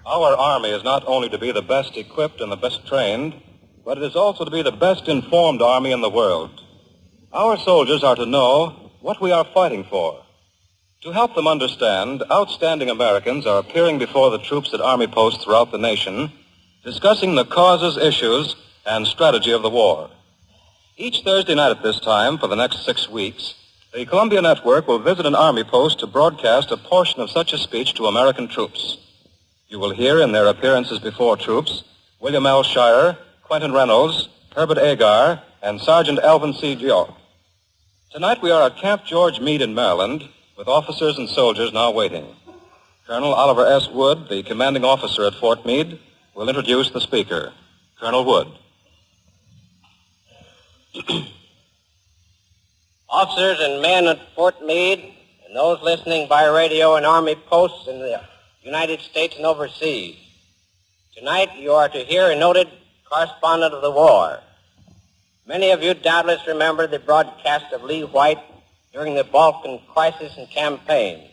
Our Army is not only to be the best equipped and the best trained, but it is also to be the best informed Army in the world. Our soldiers are to know what we are fighting for. To help them understand, outstanding Americans are appearing before the troops at Army posts throughout the nation, discussing the causes, issues, and strategy of the war. Each Thursday night at this time, for the next 6 weeks, the Columbia Network will visit an Army post to broadcast a portion of such a speech to American troops. You will hear in their appearances before troops William L. Shirer, Quentin Reynolds, Herbert Agar, and Sergeant Alvin C. York. Tonight we are at Camp George Meade in Maryland, with officers and soldiers now waiting. Colonel Oliver S. Wood, the commanding officer at Fort Meade, will introduce the speaker. Colonel Wood. Officers and men at Fort Meade, and those listening by radio and Army posts in the United States and overseas. Tonight you are to hear a noted correspondent of the war. Many of you doubtless remember the broadcast of Lee White during the Balkan crisis and campaign.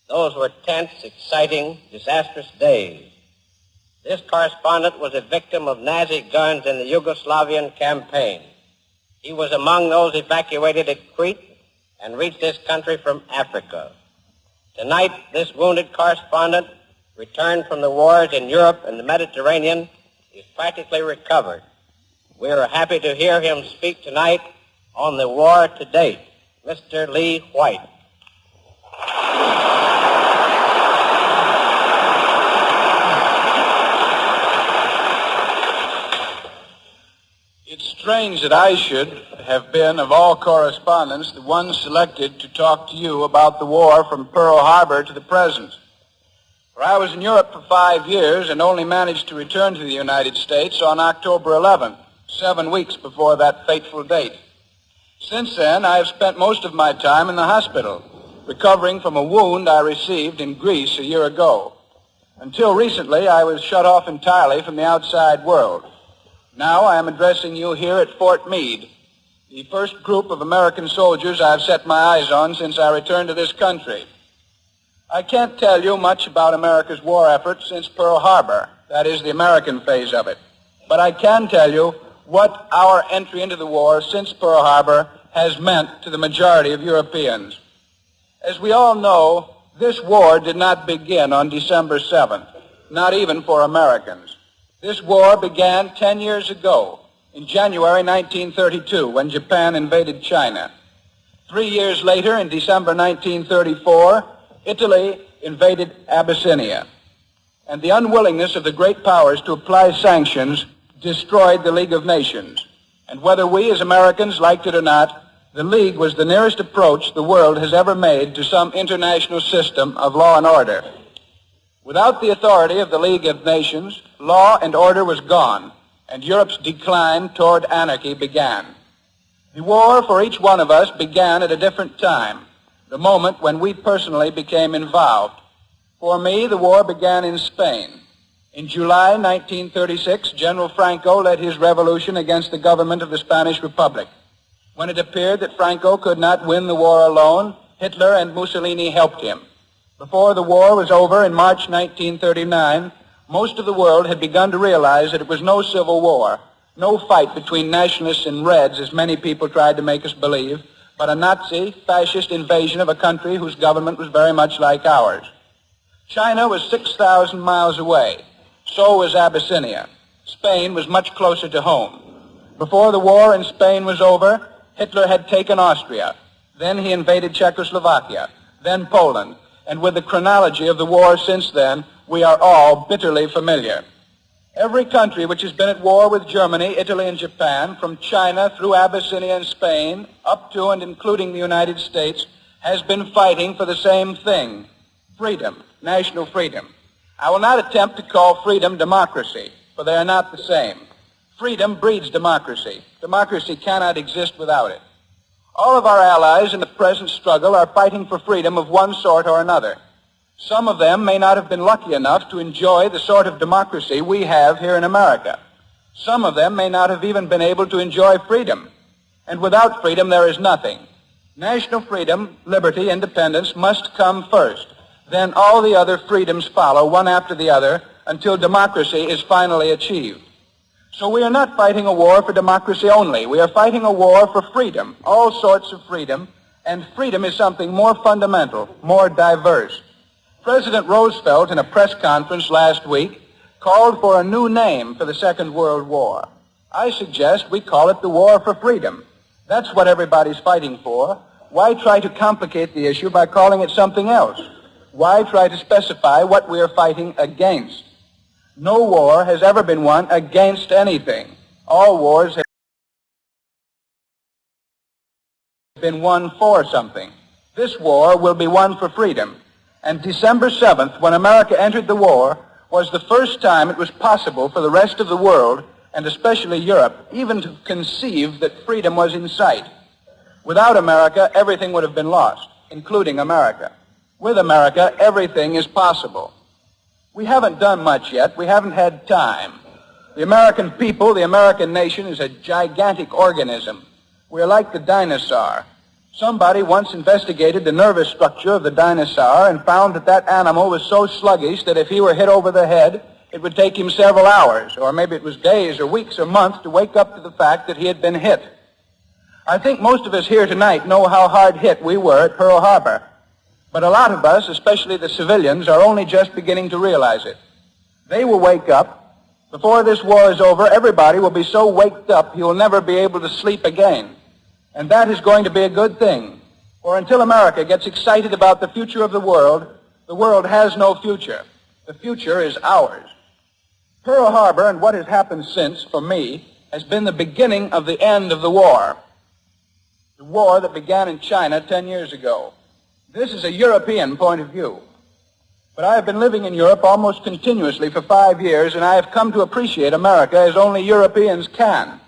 Those were tense, exciting, disastrous days. This correspondent was a victim of Nazi guns in the Yugoslavian campaign. He was among those evacuated at Crete and reached this country from Africa. Tonight, this wounded correspondent, returned from the wars in Europe and the Mediterranean, is practically recovered. We are happy to hear him speak tonight on the war to date. Mr. Lee White. It's strange that I should have been, of all correspondents, the one selected to talk to you about the war from Pearl Harbor to the present. For I was in Europe for 5 years and only managed to return to the United States on October 11th, 7 weeks before that fateful date. Since then, I have spent most of my time in the hospital, recovering from a wound I received in Greece a year ago. Until recently, I was shut off entirely from the outside world. Now I am addressing you here at Fort Meade, the first group of American soldiers I've set my eyes on since I returned to this country. I can't tell you much about America's war effort since Pearl Harbor, that is the American phase of it, but I can tell you what our entry into the war since Pearl Harbor has meant to the majority of Europeans. As we all know, this war did not begin on December 7th, not even for Americans. This war began 10 years ago, in January 1932, when Japan invaded China. 3 years later, in December 1934, Italy invaded Abyssinia. And the unwillingness of the great powers to apply sanctions destroyed the League of Nations. And whether we as Americans liked it or not, the League was the nearest approach the world has ever made to some international system of law and order. Without the authority of the League of Nations, law and order was gone, and Europe's decline toward anarchy began. The war for each one of us began at a different time, the moment when we personally became involved. For me, the war began in Spain. In July 1936, General Franco led his revolution against the government of the Spanish Republic. When it appeared that Franco could not win the war alone, Hitler and Mussolini helped him. Before the war was over in March 1939, most of the world had begun to realize that it was no civil war, no fight between nationalists and Reds, as many people tried to make us believe, but a Nazi, fascist invasion of a country whose government was very much like ours. China was 6,000 miles away. So was Abyssinia. Spain was much closer to home. Before the war in Spain was over, Hitler had taken Austria. Then he invaded Czechoslovakia, then Poland. And with the chronology of the war since then, we are all bitterly familiar. Every country which has been at war with Germany, Italy, and Japan, from China through Abyssinia and Spain, up to and including the United States, has been fighting for the same thing: freedom, national freedom. I will not attempt to call freedom democracy, for they are not the same. Freedom breeds democracy. Democracy cannot exist without it. All of our allies in the present struggle are fighting for freedom of one sort or another. Some of them may not have been lucky enough to enjoy the sort of democracy we have here in America. Some of them may not have even been able to enjoy freedom. And without freedom, there is nothing. National freedom, liberty, independence must come first. Then all the other freedoms follow, one after the other, until democracy is finally achieved. So we are not fighting a war for democracy only. We are fighting a war for freedom, all sorts of freedom, and freedom is something more fundamental, more diverse. President Roosevelt, in a press conference last week, called for a new name for the Second World War. I suggest we call it the War for Freedom. That's what everybody's fighting for. Why try to complicate the issue by calling it something else? Why try to specify what we are fighting against? No war has ever been won against anything. All wars have been won for something. This war will be won for freedom. And December 7th, when America entered the war, was the first time it was possible for the rest of the world, and especially Europe, even to conceive that freedom was in sight. Without America, everything would have been lost, including America. With America, everything is possible. We haven't done much yet. We haven't had time. The American people, the American nation, is a gigantic organism. We're like the dinosaur. Somebody once investigated the nervous structure of the dinosaur and found that that animal was so sluggish that if he were hit over the head, it would take him several hours, or maybe it was days or weeks or months to wake up to the fact that he had been hit. I think most of us here tonight know how hard hit we were at Pearl Harbor. But a lot of us, especially the civilians, are only just beginning to realize it. They will wake up. Before this war is over, everybody will be so waked up he will never be able to sleep again. And that is going to be a good thing. For until America gets excited about the future of the world has no future. The future is ours. Pearl Harbor and what has happened since, for me, has been the beginning of the end of the war. The war that began in China 10 years ago. This is a European point of view. But I have been living in Europe almost continuously for 5 years, and I have come to appreciate America as only Europeans can.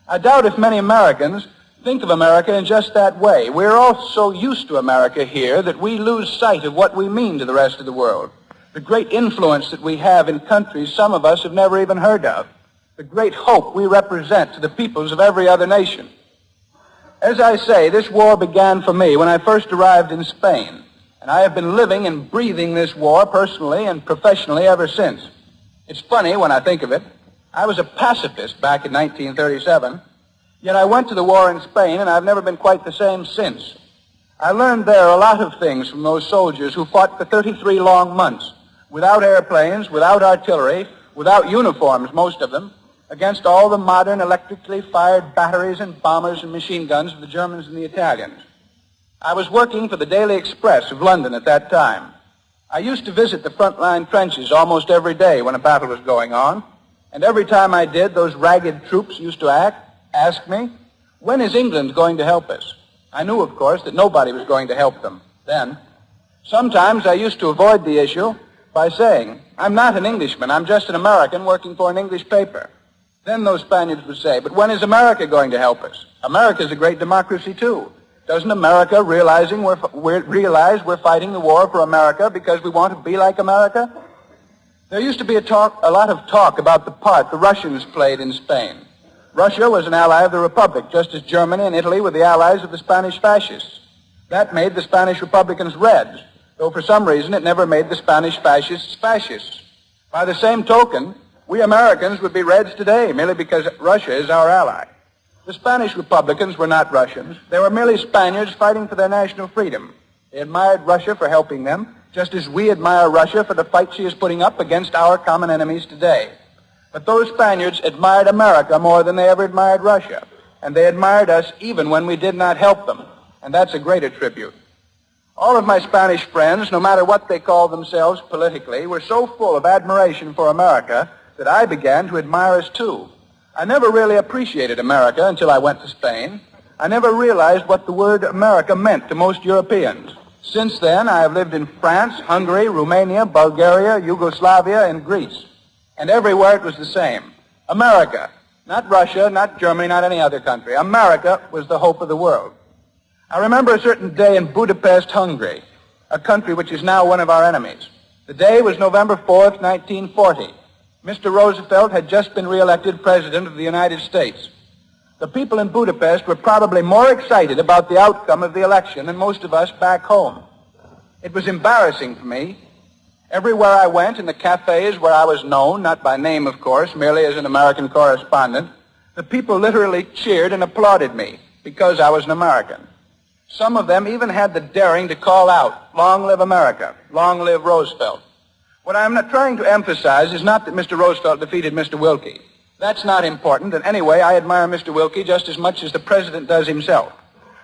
I doubt if many Americans think of America in just that way. We're all so used to America here that we lose sight of what we mean to the rest of the world. The great influence that we have in countries some of us have never even heard of. The great hope we represent to the peoples of every other nation. As I say, this war began for me when I first arrived in Spain, and I have been living and breathing this war personally and professionally ever since. It's funny when I think of it. I was a pacifist back in 1937, yet I went to the war in Spain, and I've never been quite the same since. I learned there a lot of things from those soldiers who fought for 33 long months, without airplanes, without artillery, without uniforms, most of them, against all the modern electrically fired batteries and bombers and machine guns of the Germans and the Italians. I was working for the Daily Express of London at that time. I used to visit the front-line trenches almost every day when a battle was going on, and every time I did, those ragged troops used to ask me, when is England going to help us? I knew, of course, that nobody was going to help them then. Sometimes I used to avoid the issue by saying, I'm not an Englishman, I'm just an American working for an English paper. Then those Spaniards would say, but when is America going to help us? America's a great democracy, too. Doesn't America realize we're fighting the war for America because we want to be like America? There used to be a lot of talk about the part the Russians played in Spain. Russia was an ally of the Republic, just as Germany and Italy were the allies of the Spanish fascists. That made the Spanish Republicans Reds, though for some reason it never made the Spanish fascists fascists. By the same token, we Americans would be Reds today, merely because Russia is our ally. The Spanish Republicans were not Russians. They were merely Spaniards fighting for their national freedom. They admired Russia for helping them, just as we admire Russia for the fight she is putting up against our common enemies today. But those Spaniards admired America more than they ever admired Russia, and they admired us even when we did not help them, and that's a greater tribute. All of my Spanish friends, no matter what they called themselves politically, were so full of admiration for America that I began to admire us too. I never really appreciated America until I went to Spain. I never realized what the word America meant to most Europeans. Since then, I have lived in France, Hungary, Romania, Bulgaria, Yugoslavia, and Greece. And everywhere it was the same. America. Not Russia, not Germany, not any other country. America was the hope of the world. I remember a certain day in Budapest, Hungary, a country which is now one of our enemies. The day was November 4th, 1940. Mr. Roosevelt had just been reelected President of the United States. The people in Budapest were probably more excited about the outcome of the election than most of us back home. It was embarrassing for me. Everywhere I went, in the cafes where I was known, not by name, of course, merely as an American correspondent, the people literally cheered and applauded me because I was an American. Some of them even had the daring to call out, "Long live America, long live Roosevelt." What I'm not trying to emphasize is not that Mr. Roosevelt defeated Mr. Wilkie. That's not important, and anyway, I admire Mr. Wilkie just as much as the president does himself.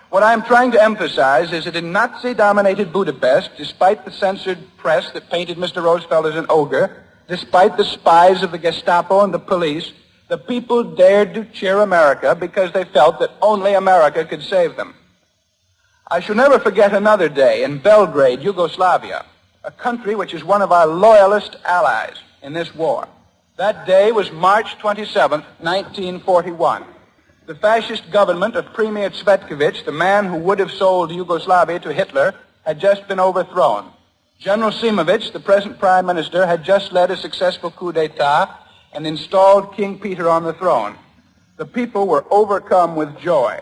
What I'm trying to emphasize is that in Nazi-dominated Budapest, despite the censored press that painted Mr. Roosevelt as an ogre, despite the spies of the Gestapo and the police, the people dared to cheer America because they felt that only America could save them. I shall never forget another day in Belgrade, Yugoslavia, a country which is one of our loyalist allies in this war. That day was March 27, 1941. The fascist government of Premier Cvetkovic, the man who would have sold Yugoslavia to Hitler, had just been overthrown. General Simovic, the present prime minister, had just led a successful coup d'etat and installed King Peter on the throne. The people were overcome with joy.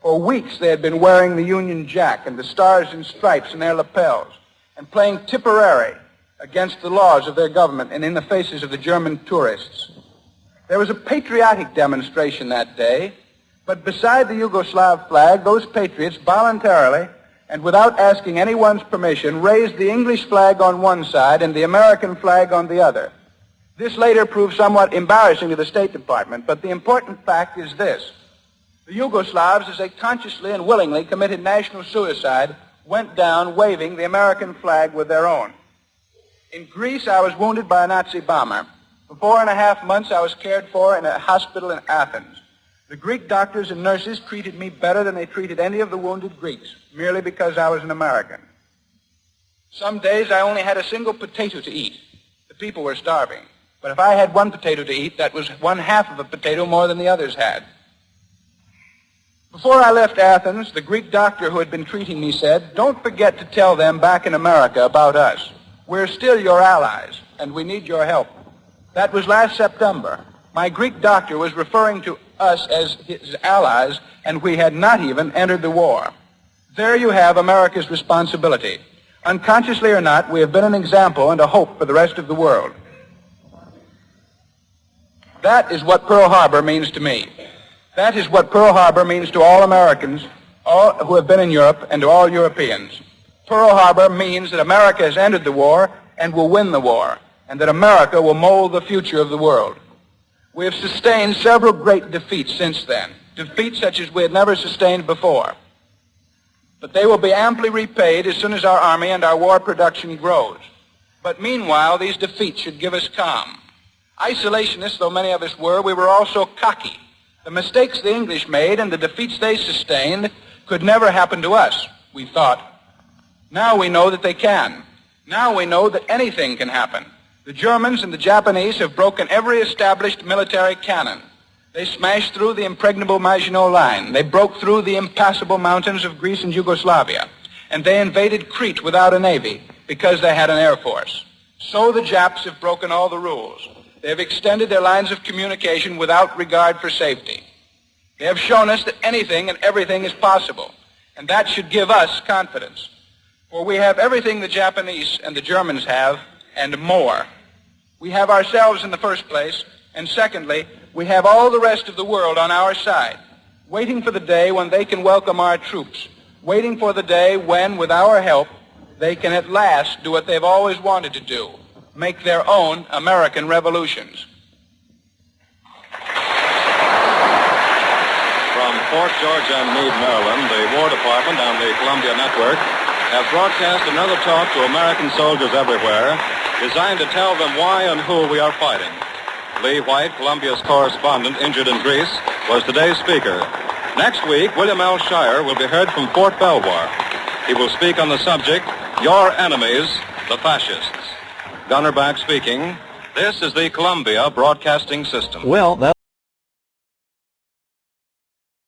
For weeks they had been wearing the Union Jack and the stars and stripes in their lapels and playing Tipperary against the laws of their government and in the faces of the German tourists. There was a patriotic demonstration that day, but beside the Yugoslav flag, those patriots voluntarily and without asking anyone's permission raised the English flag on one side and the American flag on the other. This later proved somewhat embarrassing to the State Department, but the important fact is this. The Yugoslavs, as they consciously and willingly committed national suicide, went down waving the American flag with their own. In Greece, I was wounded by a Nazi bomber. For 4.5 months, I was cared for in a hospital in Athens. The Greek doctors and nurses treated me better than they treated any of the wounded Greeks, merely because I was an American. Some days, I only had a single potato to eat. The people were starving. But if I had one potato to eat, that was 1/2 of a potato more than the others had. Before I left Athens, the Greek doctor who had been treating me said, "Don't forget to tell them back in America about us. We're still your allies, and we need your help." That was last September. My Greek doctor was referring to us as his allies, and we had not even entered the war. There you have America's responsibility. Unconsciously or not, we have been an example and a hope for the rest of the world. That is what Pearl Harbor means to me. That is what Pearl Harbor means to all Americans, all who have been in Europe, and to all Europeans. Pearl Harbor means that America has entered the war and will win the war, and that America will mold the future of the world. We have sustained several great defeats since then, defeats such as we had never sustained before. But they will be amply repaid as soon as our army and our war production grows. But meanwhile, these defeats should give us calm. Isolationists, though many of us were, we were also cocky. The mistakes the English made and the defeats they sustained could never happen to us, we thought. Now we know that they can. Now we know that anything can happen. The Germans and the Japanese have broken every established military cannon. They smashed through the impregnable Maginot Line. They broke through the impassable mountains of Greece and Yugoslavia. And they invaded Crete without a navy because they had an air force. So the Japs have broken all the rules. They have extended their lines of communication without regard for safety. They have shown us that anything and everything is possible, and that should give us confidence. For we have everything the Japanese and the Germans have, and more. We have ourselves in the first place, and secondly, we have all the rest of the world on our side, waiting for the day when they can welcome our troops, waiting for the day when, with our help, they can at last do what they've always wanted to do, make their own American revolutions. From Fort George and Meade, Maryland, the War Department and the Columbia Network have broadcast another talk to American soldiers everywhere, designed to tell them why and who we are fighting. Lee White, Columbia's correspondent injured in Greece, was today's speaker. Next week, William L. Shire will be heard from Fort Belvoir. He will speak on the subject, Your Enemies, the Fascists. Gunner Back speaking. This is the Columbia Broadcasting System. Well,